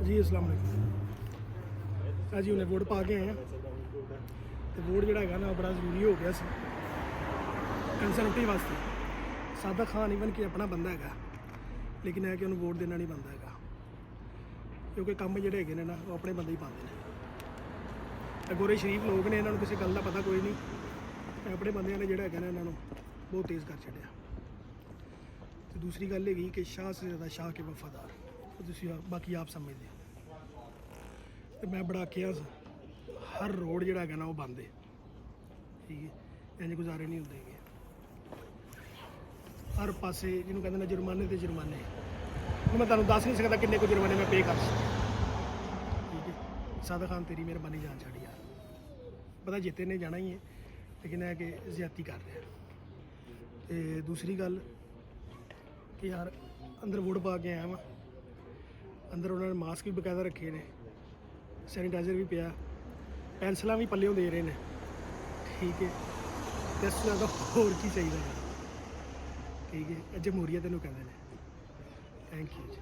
जी अस्सलाम वालेकुम। जी उन्हें वोट पा के आए हैं तो वोट जोड़ा है ना बड़ा जरूरी हो गया कंसर्वेटिव वास्ते। सादा खान इवन कि अपना बंदा है लेकिन है कि उन्होंने वोट देना नहीं बनता है क्योंकि काम जोड़े है ना वो अपने बंदे ही पाते हैं। गोरे शरीफ लोग ने इन्होंने किसी गल का पता कोई नहीं, अपने बंद ने जोड़ा है इन्होंने बहुत तेज़ कर छड़िया। तो दूसरी गल है कि शाह से ज़्यादा शाह के वफादार, तो बाकी आप समझते हो। तो मैं बड़ा आखिया हर रोड जोड़ा है ना वो बंद है, ठीक है, इंज गुजारे नहीं होंगे हर पासे जिन्होंने कहते ना जुर्माने तो जुर्माने। मैं तुहानू दस नहीं सकता किन्ने को जुर्माने मैं पे कर सकता, ठीक है। सादा खान तेरी मेहरबानी जान छड़ी यार, पता जिते ने जाना ही है लेकिन है कि ज्यादती कर रहे हैं। तो दूसरी गल कि यार अंदर वोट पा के आया वहाँ, अंदर उन्होंने मास्क भी बकायदा रखे ने, सैनीटाइजर भी पिया, पेंसिल भी पल्लियों दे रहे हैं, ठीक है। तो इस ज़्यादा होर की चाहिए, ठीक है। जमहूरीयत इन्हों कहते हैं। Thank you ji.